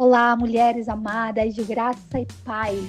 Olá, mulheres amadas de graça e paz.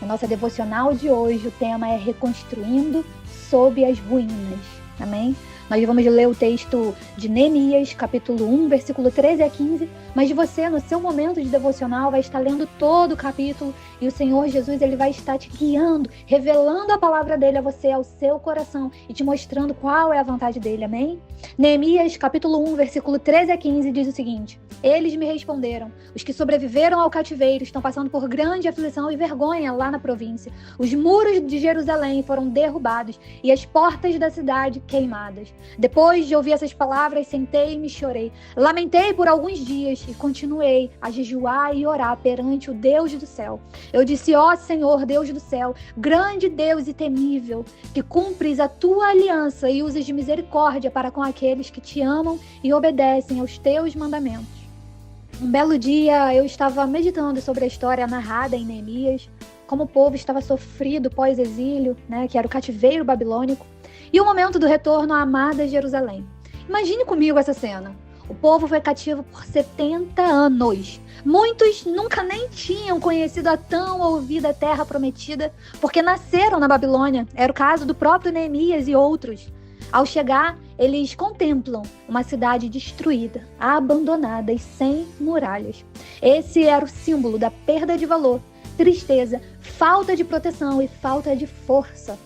Na nossa devocional de hoje, o tema é Reconstruindo sob as ruínas. Amém? Nós vamos ler o texto de Neemias, capítulo 1, versículo 13 a 15, mas você, no seu momento de devocional, vai estar lendo todo o capítulo e o Senhor Jesus, ele vai estar te guiando, revelando a palavra dele a você, ao seu coração e te mostrando qual é a vontade dele, amém? Neemias, capítulo 1, versículo 13 a 15, diz o seguinte: Eles me responderam: os que sobreviveram ao cativeiro estão passando por grande aflição e vergonha lá na província. Os muros de Jerusalém foram derrubados e as portas da cidade queimadas. Depois de ouvir essas palavras, sentei-me e chorei. Lamentei por alguns dias e continuei a jejuar e orar perante o Deus do céu. Eu disse: ó Senhor, Deus do céu, grande Deus e temível, que cumpres a tua aliança e usas de misericórdia para com aqueles que te amam e obedecem aos teus mandamentos. Um belo dia eu estava meditando sobre a história narrada em Neemias, como o povo estava sofrido pós-exílio, que era o cativeiro babilônico, e o momento do retorno à amada Jerusalém. Imagine comigo essa cena. O povo foi cativo por 70 anos. Muitos nunca nem tinham conhecido a tão ouvida terra prometida, porque nasceram na Babilônia. Era o caso do próprio Neemias e outros. Ao chegar, eles contemplam uma cidade destruída, abandonada e sem muralhas. Esse era o símbolo da perda de valor, tristeza, falta de proteção e falta de força.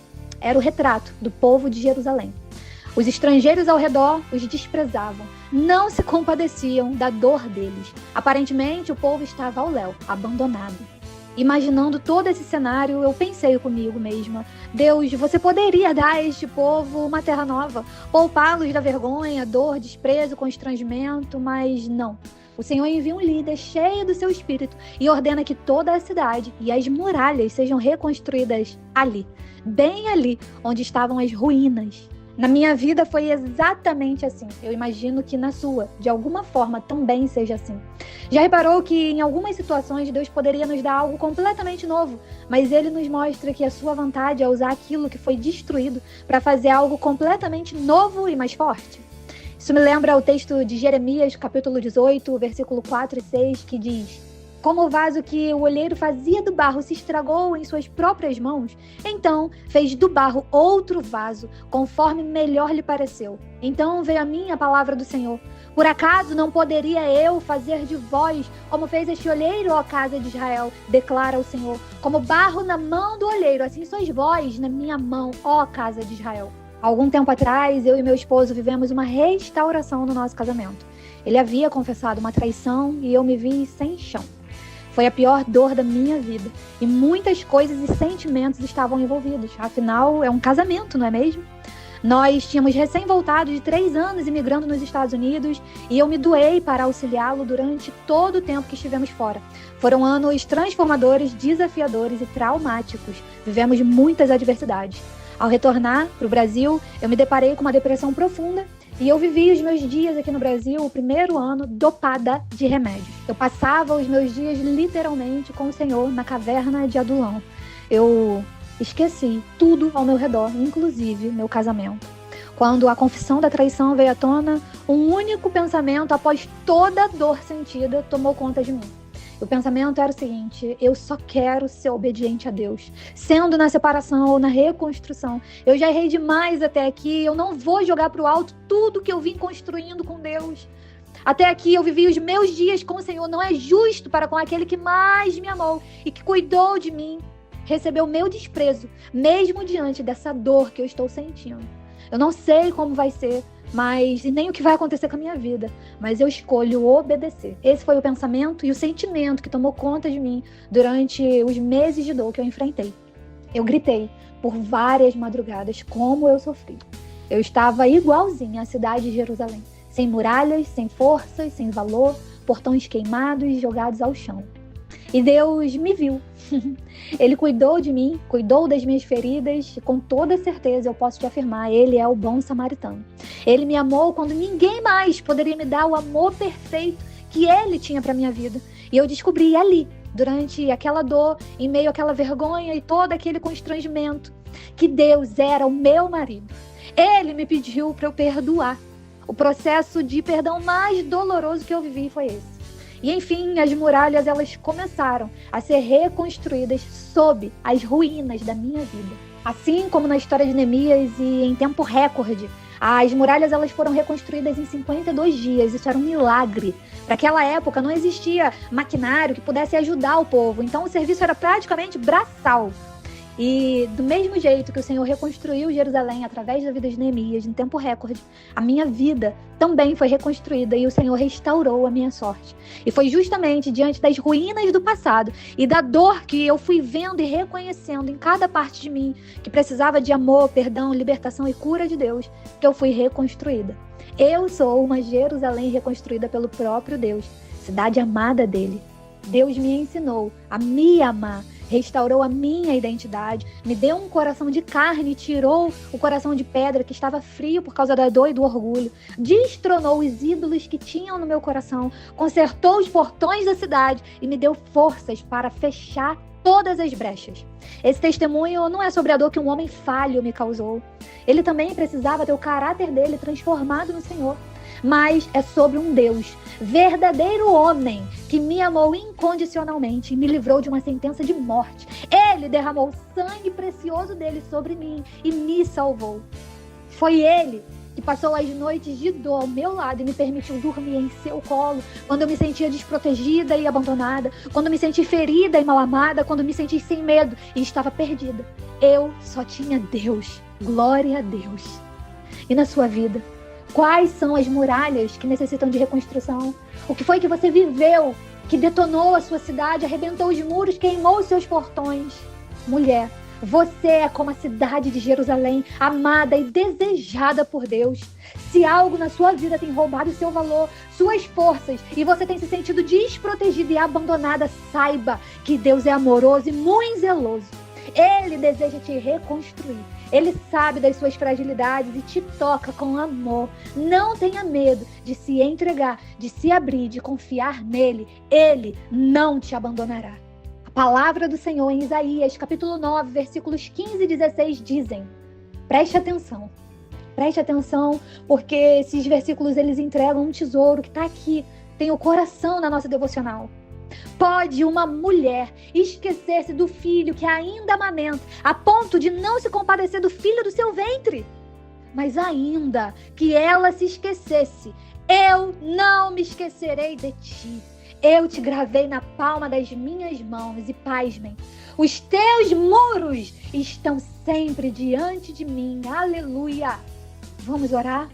Era o retrato do povo de Jerusalém. Os estrangeiros ao redor os desprezavam, não se compadeciam da dor deles. Aparentemente, o povo estava ao léu, abandonado. Imaginando todo esse cenário, eu pensei comigo mesma: Deus, você poderia dar a este povo uma terra nova, poupá-los da vergonha, dor, desprezo, constrangimento, mas não. O Senhor envia um líder cheio do seu espírito e ordena que toda a cidade e as muralhas sejam reconstruídas ali, bem ali onde estavam as ruínas. Na minha vida foi exatamente assim. Eu imagino que na sua, de alguma forma, também seja assim. Já reparou que em algumas situações Deus poderia nos dar algo completamente novo, mas Ele nos mostra que a sua vontade é usar aquilo que foi destruído para fazer algo completamente novo e mais forte? Isso me lembra o texto de Jeremias, capítulo 18, versículo 4 e 6, que diz: Como o vaso que o olheiro fazia do barro se estragou em suas próprias mãos, então fez do barro outro vaso, conforme melhor lhe pareceu. Então veio a mim a palavra do Senhor: Por acaso não poderia eu fazer de vós como fez este olheiro, ó casa de Israel? Declara o Senhor: Como barro na mão do olheiro, assim sois vós na minha mão, ó casa de Israel. Algum tempo atrás, eu e meu esposo vivemos uma restauração no nosso casamento. Ele havia confessado uma traição e eu me vi sem chão. Foi a pior dor da minha vida. E muitas coisas e sentimentos estavam envolvidos. Afinal, é um casamento, não é mesmo? Nós tínhamos recém-voltado de 3 anos imigrando nos Estados Unidos e eu me doei para auxiliá-lo durante todo o tempo que estivemos fora. Foram anos transformadores, desafiadores e traumáticos. Vivemos muitas adversidades. Ao retornar para o Brasil, eu me deparei com uma depressão profunda e eu vivi os meus dias aqui no Brasil, o primeiro ano, dopada de remédios. Eu passava os meus dias literalmente com o Senhor na caverna de Adulão. Eu esqueci tudo ao meu redor, inclusive meu casamento. Quando a confissão da traição veio à tona, um único pensamento, após toda a dor sentida, tomou conta de mim. O pensamento era o seguinte: eu só quero ser obediente a Deus. Sendo na separação ou na reconstrução, eu já errei demais até aqui, eu não vou jogar para o alto tudo que eu vim construindo com Deus. Até aqui eu vivi os meus dias com o Senhor, não é justo para com aquele que mais me amou e que cuidou de mim, receber o meu desprezo, mesmo diante dessa dor que eu estou sentindo. Eu não sei como vai ser, e nem o que vai acontecer com a minha vida, mas eu escolho obedecer. Esse foi o pensamento e o sentimento que tomou conta de mim durante os meses de dor que eu enfrentei. Eu gritei por várias madrugadas como eu sofri. Eu estava igualzinha à cidade de Jerusalém, sem muralhas, sem forças, sem valor, portões queimados e jogados ao chão. E Deus me viu. Ele cuidou de mim, cuidou das minhas feridas, e com toda certeza eu posso te afirmar, Ele é o bom samaritano. Ele me amou quando ninguém mais poderia me dar o amor perfeito que Ele tinha para minha vida. E eu descobri ali, durante aquela dor, em meio àquela vergonha e todo aquele constrangimento, que Deus era o meu marido. Ele me pediu para eu perdoar. O processo de perdão mais doloroso que eu vivi foi esse. E enfim, as muralhas elas começaram a ser reconstruídas sob as ruínas da minha vida. Assim como na história de Neemias e em tempo recorde, as muralhas elas foram reconstruídas em 52 dias. Isso era um milagre. Para aquela época não existia maquinário que pudesse ajudar o povo. Então o serviço era praticamente braçal. E do mesmo jeito que o Senhor reconstruiu Jerusalém através da vida de Neemias em tempo recorde, a minha vida também foi reconstruída e o Senhor restaurou a minha sorte. E foi justamente diante das ruínas do passado e da dor que eu fui vendo e reconhecendo em cada parte de mim que precisava de amor, perdão, libertação e cura de Deus, que eu fui reconstruída. Eu sou uma Jerusalém reconstruída pelo próprio Deus, cidade amada dele. Deus me ensinou a me amar, restaurou a minha identidade, me deu um coração de carne, tirou o coração de pedra que estava frio por causa da dor e do orgulho, destronou os ídolos que tinham no meu coração, consertou os portões da cidade e me deu forças para fechar todas as brechas. Esse testemunho não é sobre a dor que um homem falho me causou. Ele também precisava ter o caráter dele transformado no Senhor. Mas é sobre um Deus, verdadeiro homem, que me amou incondicionalmente e me livrou de uma sentença de morte. Ele derramou o sangue precioso dele sobre mim e me salvou. Foi ele que passou as noites de dor ao meu lado e me permitiu dormir em seu colo, quando eu me sentia desprotegida e abandonada, quando me senti ferida e mal amada, quando me senti sem medo e estava perdida. Eu só tinha Deus. Glória a Deus. E na sua vida? Quais são as muralhas que necessitam de reconstrução? O que foi que você viveu que detonou a sua cidade, arrebentou os muros, queimou os seus portões? Mulher, você é como a cidade de Jerusalém, amada e desejada por Deus. Se algo na sua vida tem roubado o seu valor, suas forças, e você tem se sentido desprotegida e abandonada, saiba que Deus é amoroso e muito zeloso. Ele deseja te reconstruir. Ele sabe das suas fragilidades e te toca com amor. Não tenha medo de se entregar, de se abrir, de confiar nele. Ele não te abandonará. A palavra do Senhor em Isaías, capítulo 9, versículos 15 e 16 dizem: preste atenção, porque esses versículos eles entregam um tesouro que está aqui, tem o coração na nossa devocional. Pode uma mulher esquecer-se do filho que ainda amamenta, a ponto de não se compadecer do filho do seu ventre? Mas ainda que ela se esquecesse, eu não me esquecerei de ti. Eu te gravei na palma das minhas mãos e, pasmem, os teus muros estão sempre diante de mim. Aleluia! Vamos orar?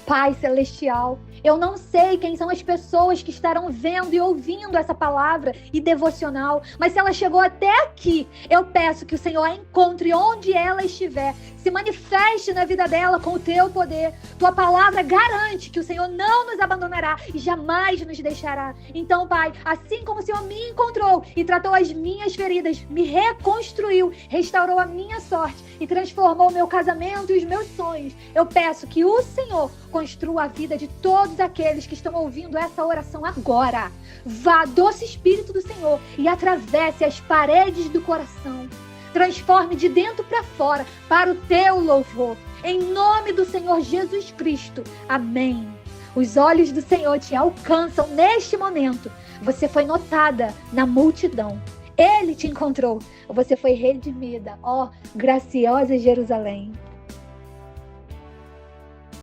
Pai Celestial, eu não sei quem são as pessoas que estarão vendo e ouvindo essa palavra e devocional, mas se ela chegou até aqui, eu peço que o Senhor a encontre onde ela estiver, se manifeste na vida dela com o teu poder. Tua palavra garante que o Senhor não nos abandonará e jamais nos deixará. Então, Pai, assim como o Senhor me encontrou e tratou as minhas feridas, me reconstruiu, restaurou a minha sorte e transformou o meu casamento e os meus sonhos, eu peço que o Senhor construa a vida de todos aqueles que estão ouvindo essa oração agora. Vá, doce Espírito do Senhor, e atravesse as paredes do coração. Transforme de dentro para fora, para o teu louvor. Em nome do Senhor Jesus Cristo. Amém. Os olhos do Senhor te alcançam neste momento. Você foi notada na multidão. Ele te encontrou. Você foi redimida. Ó, graciosa Jerusalém.